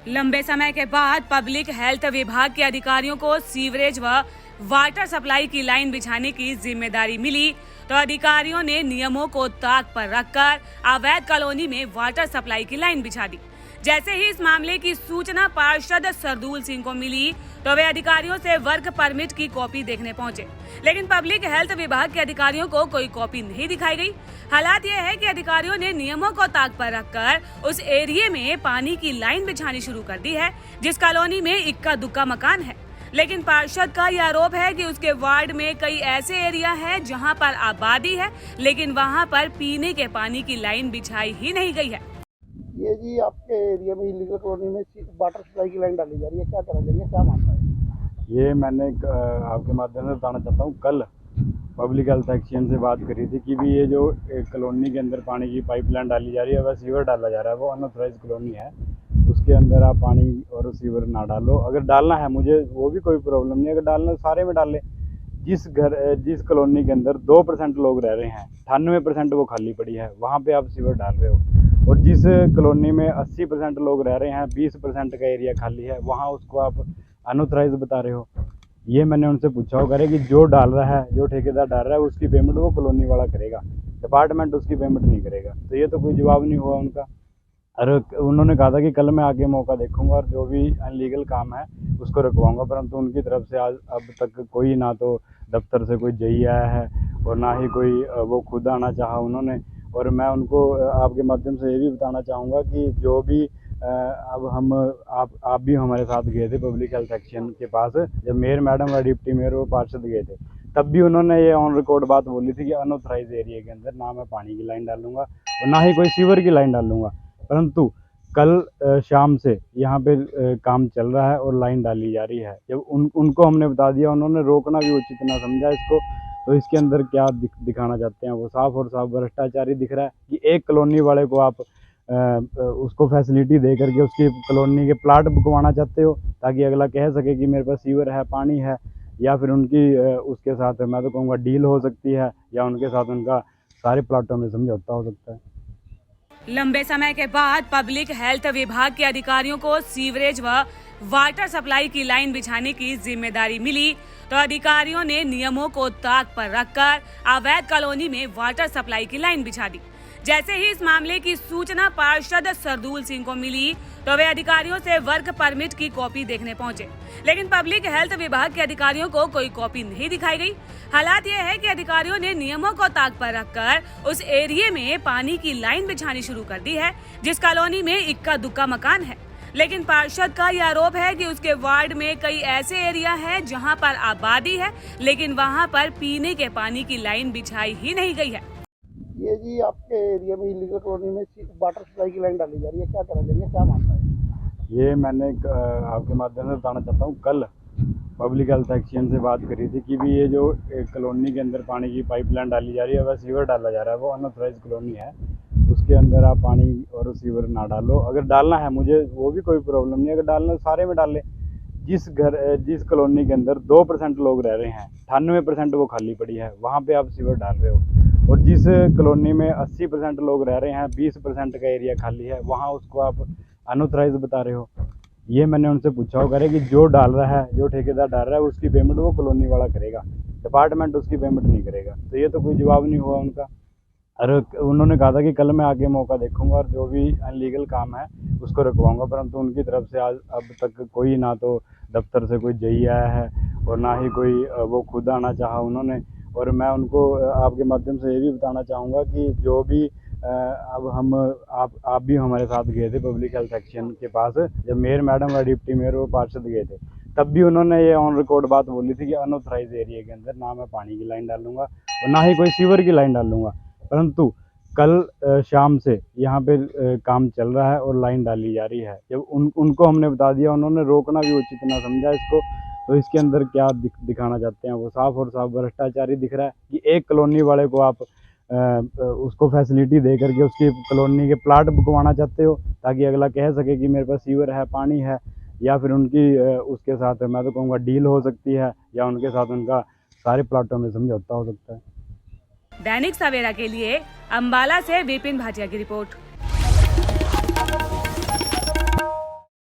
लंबे समय के बाद पब्लिक हेल्थ विभाग के अधिकारियों को सीवरेज व वाटर सप्लाई की लाइन बिछाने की जिम्मेदारी मिली तो अधिकारियों ने नियमों को ताक पर रखकर अवैध कॉलोनी में वाटर सप्लाई की लाइन बिछा दी। जैसे ही इस मामले की सूचना पार्षद सरदूल सिंह को मिली तो वे अधिकारियों से वर्क परमिट की कॉपी देखने पहुंचे, लेकिन पब्लिक हेल्थ विभाग के अधिकारियों को कोई कॉपी नहीं दिखाई गई। हालात यह है कि अधिकारियों ने नियमों को ताक पर रखकर उस एरिया में पानी की लाइन बिछानी शुरू कर दी है, जिस कॉलोनी में इक्का दुक्का मकान है। लेकिन पार्षद का यह आरोप है कि उसके वार्ड में कई ऐसे एरिया है जहां पर आबादी है, लेकिन वहां पर पीने के पानी की लाइन बिछाई ही नहीं गई है। ये जी आपके एरिया में इलीगल कॉलोनी में वाटर सप्लाई की लाइन डाली जा रही है, क्या करा जाएगा, क्या मामला है? ये मैंने आपके माध्यम से बताना चाहता हूँ। कल पब्लिक हेल्थ एक्शन से बात करी थी कि भी ये जो कॉलोनी के अंदर पानी की पाइपलाइन डाली जा रही है, वह सीवर डाला जा रहा है, वो अनऑथराइज कॉलोनी है, उसके अंदर आप पानी और सीवर ना डालो। अगर डालना है मुझे वो भी कोई प्रॉब्लम नहीं, अगर डालना सारे में डाल लें। जिस कॉलोनी के अंदर 2% लोग रह रहे हैं, 98% वो खाली पड़ी है, वहाँ पे आप सीवर डाल रहे हो। और जिस कॉलोनी में 80% लोग रह रहे हैं, 20% का एरिया खाली है, वहाँ उसको आप अनऑथराइज बता रहे हो। ये मैंने उनसे पूछा होगा कि जो डाल रहा है, जो ठेकेदार डाल रहा है, उसकी पेमेंट वो कॉलोनी वाला करेगा, डिपार्टमेंट उसकी पेमेंट नहीं करेगा। तो ये तो कोई जवाब नहीं हुआ उनका। और उन्होंने कहा था कि कल मैं आगे मौका देखूंगा और जो भी अनलीगल काम है उसको रुकवाऊंगा, परंतु उनकी तरफ से आज अब तक कोई ना तो दफ्तर से कोई जई आया है और ना ही कोई वो खुद आना चाहा उन्होंने। और मैं उनको आपके माध्यम से ये भी बताना चाहूँगा कि जो भी अब हम आप भी हमारे साथ गए थे पब्लिक हेल्थ एक्शन के पास, जब मेयर मैडम और डिप्टी मेयर और पार्षद गए थे, तब भी उन्होंने ये ऑन रिकॉर्ड बात बोली थी कि अनऑथराइज एरिया के अंदर ना मैं पानी की लाइन डालूंगा और ना ही कोई सीवर की लाइन डालूंगा। परंतु कल शाम से यहाँ पे काम चल रहा है और लाइन डाली जा रही है। जब उनको हमने बता दिया, उन्होंने रोकना भी उचित ना समझा इसको। तो इसके अंदर क्या दिखाना चाहते हैं, वो साफ और साफ भ्रष्टाचारी दिख रहा है कि एक कॉलोनी वाले को आप उसको फैसिलिटी दे करके उसकी कॉलोनी के प्लाट बुकवाना चाहते हो ताकि अगला कह सके कि मेरे पास सीवर है, पानी है, या फिर उनकी उसके साथ मैं तो कहूँगा डील हो सकती है, या उनके साथ उनका सारे प्लाटों में समझौता हो सकता है। लंबे समय के बाद पब्लिक हेल्थ विभाग के अधिकारियों को सीवरेज व वाटर सप्लाई की लाइन बिछाने की जिम्मेदारी मिली तो अधिकारियों ने नियमों को ताक पर रखकर अवैध कॉलोनी में वाटर सप्लाई की लाइन बिछा दी। जैसे ही इस मामले की सूचना पार्षद सरदूल सिंह को मिली तो वे अधिकारियों से वर्क परमिट की कॉपी देखने पहुंचे, लेकिन पब्लिक हेल्थ विभाग के अधिकारियों को कोई कॉपी नहीं दिखाई गई। हालात यह है कि अधिकारियों ने नियमों को ताक पर रखकर उस एरिया में पानी की लाइन बिछानी शुरू कर दी है, जिस कॉलोनी में इक्का दुक्का मकान है। लेकिन पार्षद का यह आरोप है कि उसके वार्ड में कई ऐसे एरिया है जहां पर आबादी है, लेकिन वहां पर पीने के पानी की लाइन बिछाई ही नहीं गई है। ये जी आपके एरिया में इलीगल कॉलोनी में वाटर सप्लाई की लाइन डाली जा रही है, क्या करा जाएगा, क्या मामला है? ये मैंने आपके माध्यम से बताना चाहता हूँ। कल पब्लिक हेल्थ एक्शन से बात करी थी कि भी ये जो कॉलोनी के अंदर पानी की पाइपलाइन डाली जा रही है, वह सीवर डाला जा रहा है, वो अनऑथराइज कॉलोनी है, उसके अंदर आप पानी और सीवर ना डालो। अगर डालना है मुझे वो भी कोई प्रॉब्लम नहीं, अगर डालना सारे में डाल लें। जिस कॉलोनी के अंदर 2% लोग रह रहे हैं, 98% वो खाली पड़ी है, वहाँ पे आप सीवर डाल रहे हो। और जिस कॉलोनी में 80% लोग रह रहे हैं, 20% का एरिया खाली है, वहाँ उसको आप अनऑथराइज बता रहे हो। ये मैंने उनसे पूछा होगा कि जो डाल रहा है, जो ठेकेदार डाल रहा है, उसकी पेमेंट वो कॉलोनी वाला करेगा, डिपार्टमेंट उसकी पेमेंट नहीं करेगा। तो ये तो कोई जवाब नहीं हुआ उनका। और उन्होंने कहा था कि कल मैं आगे मौका देखूंगा और जो भी अनलीगल काम है उसको रुकवाऊंगा, परंतु उनकी तरफ से आज अब तक कोई ना तो दफ्तर से कोई जई आया है और ना ही कोई वो खुद आना चाहा उन्होंने। और मैं उनको आपके माध्यम से ये भी बताना चाहूँगा कि जो भी अब हम आप भी हमारे साथ गए थे पब्लिक हेल्थ एक्शन के पास, जब मेयर मैडम और डिप्टी मेयर और पार्षद गए थे, तब भी उन्होंने ये ऑन रिकॉर्ड बात बोली थी कि अनऑथराइज एरिया के अंदर ना मैं पानी की लाइन डालूंगा और ना ही कोई सीवर की लाइन डालूंगा। परंतु कल शाम से यहाँ पे काम चल रहा है और लाइन डाली जा रही है। जब उनको हमने बता दिया, उन्होंने रोकना भी उचित ना समझा इसको। तो इसके अंदर क्या दिखाना चाहते हैं, वो साफ और साफ भ्रष्टाचारी दिख रहा है कि एक कॉलोनी वाले को आप उसको फैसिलिटी दे करके उसकी कॉलोनी के प्लाट बुकवाना चाहते हो ताकि अगला कह सके कि मेरे पास सीवर है, पानी है, या फिर उनकी उसके साथ मैं तो कहूँगा डील हो सकती है, या उनके साथ उनका सारे प्लाटों में समझौता हो सकता है। दैनिक सवेरा के लिए अंबाला से विपिन भाटिया की रिपोर्ट।